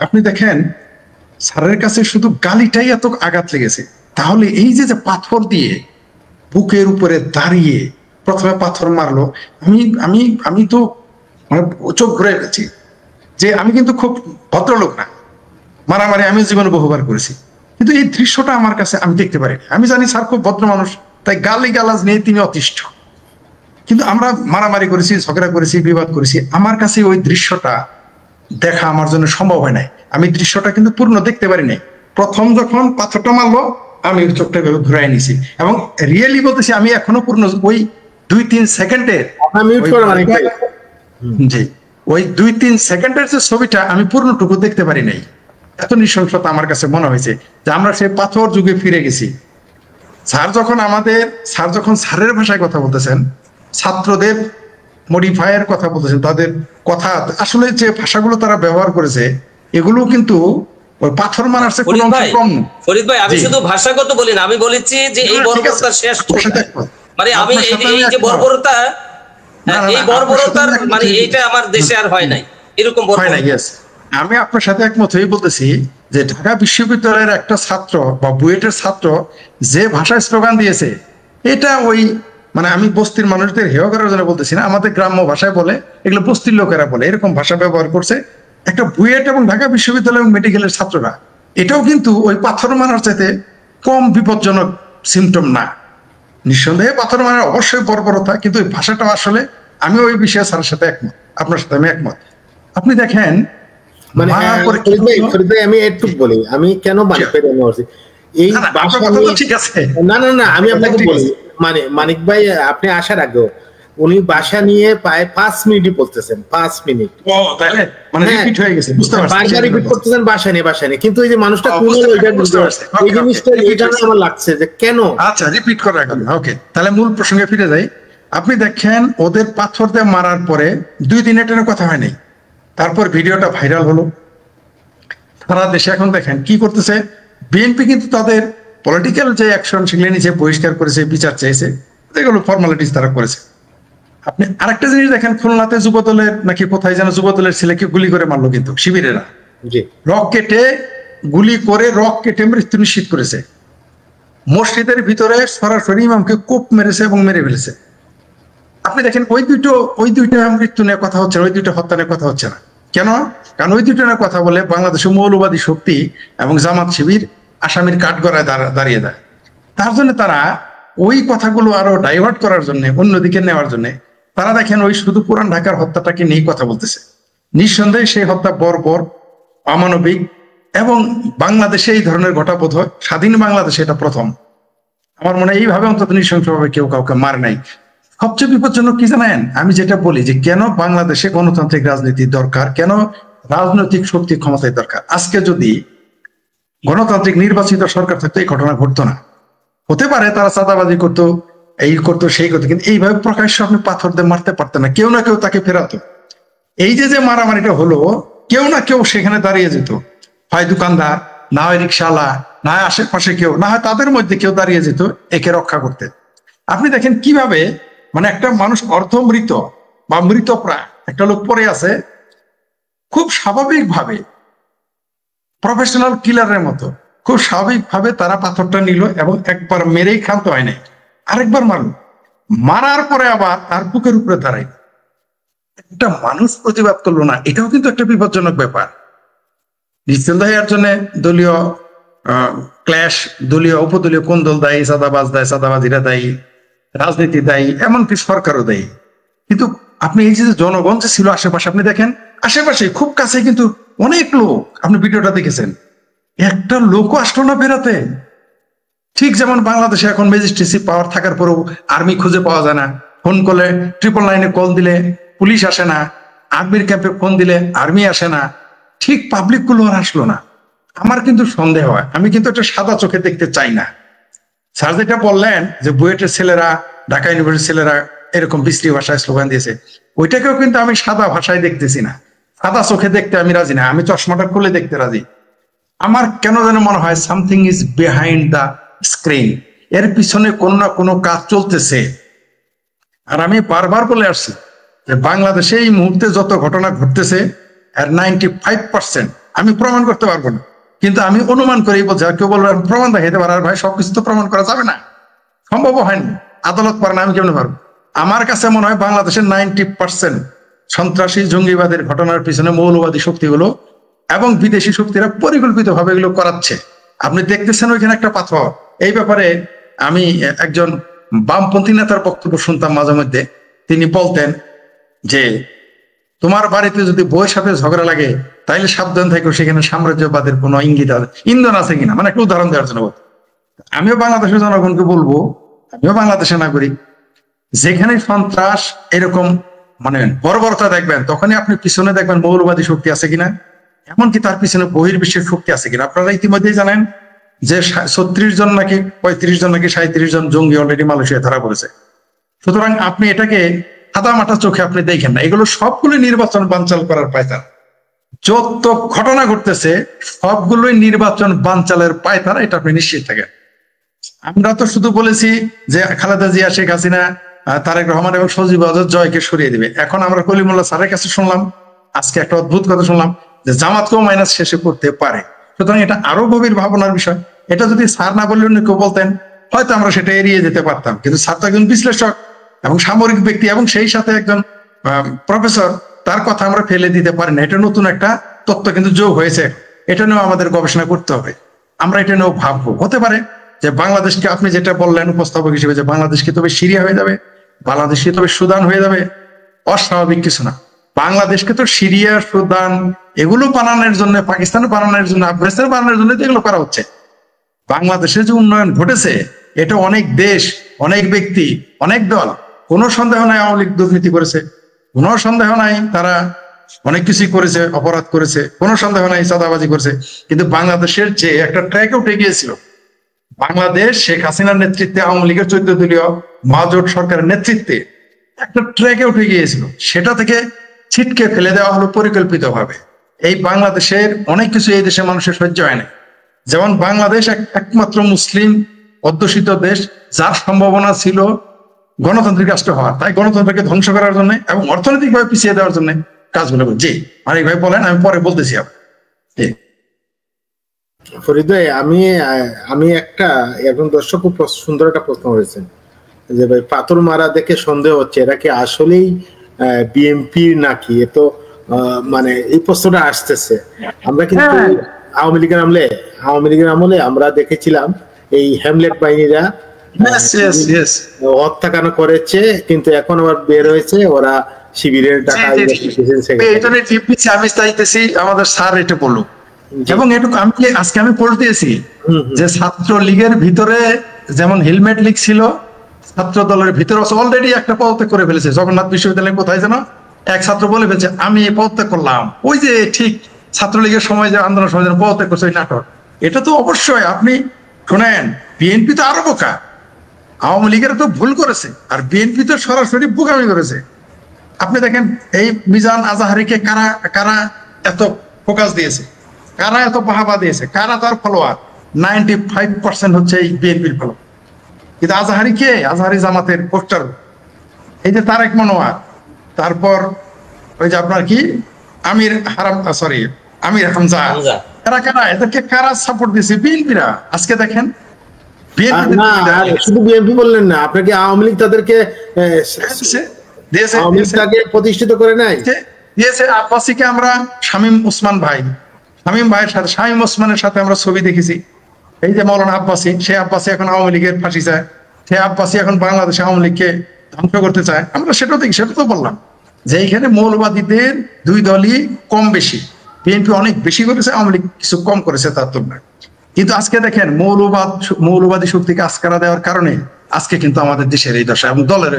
আপনি দেখেন স্যারের কাছে শুধু গালিটাই এত আঘাত লেগেছে, তাহলে এই যে যে পাথর দিয়ে বুকের উপরে দাঁড়িয়ে প্রথমে পাথর মারলো, আমি আমি আমি তো মানে চোখ ঘুরে গেছি যে আমি কিন্তু খুব ভদ্রলোক না, মারামারি আমি জীবনে বহুবার করেছি, কিন্তু এই দৃশ্যটা আমার কাছে আমি দেখতে পারিনি। আমি জানি স্যার খুব ভদ্র মানুষ, তাই গালি গালাজ নিয়ে তিনি অতিষ্ঠ, কিন্তু আমরা মারামারি করেছি, ঝগড়া করেছি, বিবাদ করেছি, আমার কাছে ওই দৃশ্যটা দেখা আমার জন্য সম্ভব হয় নাই। আমি দৃশ্যটা কিন্তু পূর্ণ দেখতে পারি নাই। প্রথম যখন পাথরটা মারলো আমি চোখটা ঘুরাই নিছি, এবং রিয়েলি বলতেছি আমি এখনো পূর্ণ ওই 2-3 সেকেন্ডের জি ওই 2-3 সেকেন্ডের যে ছবিটা আমি পূর্ণটুকু দেখতে পারি নাই। এত নৃশংসতা আমার কাছে মনে হয়েছে যে আমরা সেই পাথর যুগে ফিরে গেছি। স্যার যখন স্যারের ভাষায় কথা বলতেছেন, ছাত্রদের মডিফায়ার কথা বলতেছেন, তাদের কথা আসলে যে ভাষাগুলো তারা ব্যবহার করেছে এগুলো কিন্তু ওই পাথর মারার চেয়ে কোনো অংশ কম না। ফরিদ ভাই, আমি শুধু ভাষাগত বলি না, আমি বলেছি যে এই বর্বরতা শেষ মানে আমি এই যে বর্বরতা, এই বর্বরতার মানে এইটা আমার দেশে আর হয় নাই, এরকম বর্বরতা। আমি আপনার সাথে একমত হয়ে বলতেছি যে ঢাকা বিশ্ববিদ্যালয়ের একটা ছাত্র বা বুয়েটের ছাত্র যে ভাষায় স্লোগান দিয়েছে, এটা ওই মানে আমি বস্তির মানুষদের হেয় করার জন্য বলতেছি না, আমাদের গ্রাম্য ভাষায় বলে, এগুলো বস্তির লোকেরা বলে, এরকম ভাষা ব্যবহার করছে একটা বুয়েট এবং ঢাকা বিশ্ববিদ্যালয় এবং মেডিকেলের ছাত্ররা। এটাও কিন্তু ওই পাথর মারার চাইতে কম বিপজ্জনক সিমটম না। নিঃসন্দেহে পাথর মারার অবশ্যই বর্বরতা, কিন্তু ওই ভাষাটা আসলে আমি ওই বিষয়ে স্যারের সাথে একমত, আপনার সাথে আমি একমত। আপনি দেখেন মানে আমি একটু বলি আমি কেন এই ঠিক আছে না না না আমি আপনাকে বলি, মানে মানিক ভাই আপনি আসার আগেও উনি বাসা নিয়ে প্রায় 5 মিনিটই বলতেছেন, 5 মিনিট মানে রিপিট হয়ে গেছে, বুঝতে পারছেন, বারবার রিপিট করতেছেন বাসা নিয়ে, কিন্তু এই যে মানুষটা কোন এই জিনিসটা এটা আমার লাগছে যে কেন। আচ্ছা রিপিট করা গেল, ওকে তাহলে মূল প্রসঙ্গে ফিরে যাই। আপনি দেখেন ওদের পাথর দিয়ে মারার পরে 2 দিন এটার কথা হয়নি, তারপর ভিডিওটা ভাইরাল হলো সারা দেশে। এখন দেখেন কি করতেছে বিএনপি, কিন্তু তাদের পলিটিক্যাল যে অ্যাকশন সেগুলো নিচে বহিষ্কার করেছে, বিচার চাইছে, এগুলো ফর্মালিটিস তারা করেছে। আপনি আরেকটা জিনিস দেখেন, খুলনাতে যুবদলের নাকি কোথায় যেন যুবদলের ছেলেকে গুলি করে মারলো কিন্তু শিবিরেরা, রক কেটে গুলি করে রক কেটে মৃত্যু নিশ্চিত করেছে। মসজিদের ভিতরে সরাসরি ইমামকে কোপ মেরেছে এবং মেরে ফেলেছে। আপনি দেখেন ওই দুইটা মৃত্যু নিয়ে কথা হচ্ছে না, ওই দুইটা হত্যা নিয়ে কথা হচ্ছে না কেন? কারণ ওই দুইটা নিয়ে কথা বলে বাংলাদেশের মৌলবাদী শক্তি এবং জামাত শিবির আসামির কাঠগড়ায় দাঁড়িয়ে দেয়। তার জন্য তারা ওই কথাগুলো আরো ডাইভার্ট করার জন্য, অন্যদিকে নেওয়ার জন্য তারা দেখেন ওই শুধু পুরান ঢাকার হত্যাটাকে নিয়ে কথা বলতেছে। নিঃসন্দেহে সেই হত্যা বর্বর, অমানবিক, এবং বাংলাদেশে এই ধরনের ঘটা বোধ হয় স্বাধীন বাংলাদেশে এটা প্রথম। আমার মনে হয় এইভাবে অন্তত নৃশংসভাবে কেউ কাউকে মারে নাই। সবচেয়ে বিপজ্জনক কি জানেন, আমি যেটা বলি যে কেন বাংলাদেশে গণতান্ত্রিক রাজনীতি দরকার, কেন রাজনৈতিক শক্তি ক্ষমতায় দরকার। আজকে যদি গণতান্ত্রিক নির্বাচিত সরকার থাকতো এই ঘটনা ঘটতো না। হতে পারে তারা চাঁদাবাজি করতো, এই করতো, সেই করতো, কিন্তু এইভাবে প্রকাশ্যে আপনি পাথর দিয়ে মারতে পারতেন না, কেউ না কেউ তাকে ফেরাতো। এই যে মারামারিটা হলো, কেউ না কেউ সেখানে দাঁড়িয়ে যেত, হয় দোকানদার, না হয় রিক্সাওয়ালা, না হয় আশেপাশে কেউ, না হয় তাদের মধ্যে কেউ দাঁড়িয়ে যেত একে রক্ষা করতে। আপনি দেখেন কিভাবে মানে একটা মানুষ অর্ধমৃত বা মৃতপ্রায় একটা লোক পড়ে আছে, খুব স্বাভাবিকভাবে প্রফেশনাল কিলারের মতো খুব স্বাভাবিকভাবে তারা পাথরটা নিল এবং একবার মেরেই ক্ষান্ত হয় নাই, আরেকবার মারল, মারার পরে আবার তার বুকের উপরে দাঁড়াই। একটা মানুষ প্রতিবাদ করলো না, এটাও কিন্তু একটা বিপজ্জনক ব্যাপার। নিঃসন্দেহের জন্য দলীয় ক্ল্যাশ, দলীয় উপদলীয় কোন দল দায়ী, চাঁদাবাজ দায়ী, চাঁদাবাজিরা দায়ী, রাজনীতি দায়ী, এমনকি সরকারও দায়ী। কিন্তু আপনি এই যে জনগণ যে ছিল আশেপাশে, আপনি দেখেন আশেপাশে খুব কাছে কিন্তু অনেক লোক, আপনি ভিডিওটা দেখেছেন, একটা লোকও আসলো না বেরাতে। ঠিক যেমন বাংলাদেশে এখন ম্যাজিস্ট্রেসি পাওয়ার থাকার পরেও আর্মি খুঁজে পাওয়া যায় না, ফোন করলে 999 কল দিলে পুলিশ আসে না, আর্মির ক্যাম্পে ফোন দিলে আর্মি আসে না, ঠিক পাবলিক গুলো আর আসলো না। আমার কিন্তু সন্দেহ হয়, আমি কিন্তু একটা সাদা চোখে দেখতে চাই না। স্যার যেটা বললেন যে বুয়েটের ছেলেরা, ঢাকা ইউনিভার্সিটির ছেলেরা এরকম বিশ্রী ভাষায় স্লোগান দিয়েছে, ওইটাকেও কিন্তু আমি সাদা ভাষায় দেখতেছি না, সাদা চোখে দেখতে আমি রাজি না, আমি চশমাটা খুলে দেখতে রাজি। আমার কেন যেন মনে হয় something is behind the screen, এর পিছনে কোনো না কোনো কাজ চলতেছে। আর আমি বারবার বলে আসছি যে বাংলাদেশে এই মুহূর্তে যত ঘটনা ঘটতেছে এর 95% আমি প্রমাণ করতে পারবো না, কিন্তু আমি অনুমান করেই বলছি। আর কেউ বলবো প্রমাণ দেখাইতে পারে, আর ভাই সবকিছু তো প্রমাণ করা যাবে না, সম্ভব হয়নি, আদালত পারে না, আমি কেমন পারবো? আমার কাছে মনে হয় বাংলাদেশের 90% সন্ত্রাসী জঙ্গিবাদের ঘটনার পিছনে মৌলবাদী শক্তিগুলো এবং বিদেশি শক্তিরা পরিকল্পিতভাবে এগুলো করাচ্ছে। আপনি দেখতেছেন ওইখানে একটা পাথর। এই ব্যাপারে আমি একজন বামপন্থী নেতার বক্তব্য শুনতাম মাঝে মধ্যে। তিনি বলতেন যে তোমার বাড়িতে যদি বউয়ের সাথে ঝগড়া লাগে তাইলে সাবধান থাকো, সেখানে সাম্রাজ্যবাদের কোনো ইঙ্গিত আছে, ইন্ধন আছে কিনা, মানে একটা উদাহরণ দেওয়ার জন্য। আমিও বাংলাদেশের জনগণকে বলবো, আমিও বাংলাদেশের নাগরিক, যেখানে সন্ত্রাস এরকম মানে বর্বরতা দেখবেন, তখনই আপনি পিছনে দেখবেন মৌলবাদী শক্তি আছে কিনা, এমনকি তার পিছনে বহির্বিশ্বের শক্তি আছে কিনা। আপনারা ইতিমধ্যেই জানেন যে 36 জন নাকি 35 জন নাকি 37 জন জঙ্গি অলরেডি মালয়েশিয়ায় ধরা পড়েছে। সুতরাং আপনি এটাকে সাদা মাটা চোখে আপনি দেখেন না, এগুলো সবগুলো নির্বাচন বানচাল করার পায়তারা। যত ঘটনা ঘটতেছে সবগুলোই নির্বাচন বানচালের পায়তারা, এটা আপনি নিশ্চিত থাকেন। আমরা তো শুধু বলেছি যে খালেদা জিয়া, শেখ হাসিনা, তারেক রহমান এবং সজীব ওয়াজেদ জয়কে সরিয়ে দিবে। এখন আমরা কলিমুল্লাহ স্যারের কাছে শুনলাম, আজকে একটা অদ্ভুত কথা শুনলাম যে জামাতকেও মাইনাস শেষে করতে পারে। সুতরাং এটা আরো গভীর ভাবনার বিষয়। এটা যদি স্যার না বললে অন্য কেউ বলতেন, হয়তো আমরা সেটা এড়িয়ে যেতে পারতাম, কিন্তু স্যার তো একজন বিশ্লেষক এবং সামরিক ব্যক্তি এবং সেই সাথে একজন প্রফেসর, তার কথা আমরা ফেলে দিতে পারি না। এটা নতুন একটা তত্ত্ব কিন্তু যোগ হয়েছে, এটা নিয়েও আমাদের গবেষণা করতে হবে। আমরা এটা নিয়েও ভাববো, হতে পারে যে বাংলাদেশকে আপনি যেটা বললেন উপস্থাপক হিসেবে, যে বাংলাদেশকে তবে সিরিয়া হয়ে যাবে, বাংলাদেশকে তবে সুদান হয়ে যাবে, অস্বাভাবিক কিছু না। বাংলাদেশকে তো সিরিয়া, সুদান এগুলো বানানোর জন্য, পাকিস্তানে বানানোর জন্য, আফগানিস্তানে বানানোর জন্য এগুলো করা হচ্ছে। বাংলাদেশে যে উন্নয়ন ঘটেছে, এটা অনেক দেশ, অনেক ব্যক্তি, অনেক দল, কোনো সন্দেহ নাই আওয়ামী লীগ দুর্নীতি করেছে, কোনো সন্দেহ নাই তারা অনেক কিছুই করেছে, অপরাধ করেছে, কোনো সন্দেহ নাই চাঁদাবাজি করেছে। কিন্তু বাংলাদেশের যে একটা ট্র্যাকে উঠে গিয়েছিল, বাংলাদেশ শেখ হাসিনার নেতৃত্বে আওয়ামী লীগের 14 দলীয় মহাজোট সরকারের নেতৃত্বে একটা ট্র্যাকে উঠে গিয়েছিল, সেটা থেকে ছিটকে ফেলে দেওয়া হলো পরিকল্পিতভাবে। এই বাংলাদেশের অনেক কিছু এই দেশের মানুষের সহ্য হয় না। যেমন বাংলাদেশ একমাত্র মুসলিম অধ্যুষিত দেশ, যার সম্ভাবনা ছিল গণতান্ত্রিক রাষ্ট্র হওয়ার, তাই গণতন্ত্রকে ধ্বংস করার জন্য এবং অর্থনৈতিকভাবে পিছিয়ে দেওয়ার জন্য কাজগুলো। জি আরেক ভাই বলেন, আমি পরে বলতেছি। ফরিদ ভাই, আমি একজন দর্শক খুব সুন্দর একটা প্রশ্ন করেছেন যে ভাই পাথর মারা দেখে সন্দেহ হচ্ছে এরা কি আসলেই বিএনপি নাকি। এ তো মানে এই প্রশ্নটা আসতেছে। আমরা কিন্তু আওয়ামী লীগের আমলে আমরা দেখেছিলাম এই হ্যামলেট বাহিনীরা হত্যাকাণ্ড করেছে, কিন্তু এখন আবার বের হয়েছে ওরা শিবিরের টাকা। আমি চাইতেছি আমাদের স্যার এটা বলুক, এবং এটুকু আজকে আমি পড়তেছি যে ছাত্র লীগের ভিতরে যেমন হেলমেট লীগ ছিল, ছাত্র দলের ভিতরে অলরেডি একটা পদত্যাগ করে ফেলেছে। জগন্নাথ বিশ্ববিদ্যালয়ে কোথায় যেন এক ছাত্র বলে ফেলছে, আমি পদত্যাগ করলাম। ওই যে ঠিক ছাত্রলীগের সময় যে আন্দোলন সময় যেন পদত্যাগ করছে ওই নাটক। এটা তো অবশ্যই আপনি শোনেন, বিএনপি তো আরো বোকা, আওয়ামী লীগের তো ভুল করেছে, আর বিএনপি তো সরাসরি বোকামি করেছে। আপনি দেখেন এই মিজান আজাহারিকে কারা এত ফোকাস দিয়েছে, কারা এত বাহাবা দিয়েছে, কারা তার ফলোয়ার। 95% হচ্ছে এই বিএনপির ফলোয়ার। কিন্তু আজাহারি কে? আজাহারি জামাতের পোস্টার। এই যে তারেক মনোয়ার, তারপর ওই যে আপনার কি আমির হামজা, কারা এদেরকে কারা সাপোর্ট দিয়েছে? বিএনপিরা। আজকে দেখেন শুধু বিএনপি বললেন না, আপনাকে আওয়ামী লীগ তাদেরকে প্রতিষ্ঠিত করে নাই দিয়েছে। আব্বাসীকে আমরা শামীম ভাইয়ের সাথে, শামীম ওসমানের সাথে আমরা ছবি দেখেছি। এই যে মৌলানা আব্বাসী, সে আব্বাসী এখন আওয়ামী লীগের ফাঁসি চায়, সে আব্বাসী এখন বাংলাদেশে আওয়ামী লীগকে ধ্বংস করতে চায়। আমরা সেটাও দেখি, সেটা তো বললাম যে এইখানে মৌলবাদীদের দুই দলই কম বেশি, বিএনপি অনেক বেশি করেছে, আওয়ামী লীগ কিছু কম করেছে তার তুলনায়। কিন্তু আজকে দেখেন মৌলবাদী শক্তিকে আস্কারা দেওয়ার কারণে আজকে কিন্তু আমাদের দেশের এই দশা এবং দলের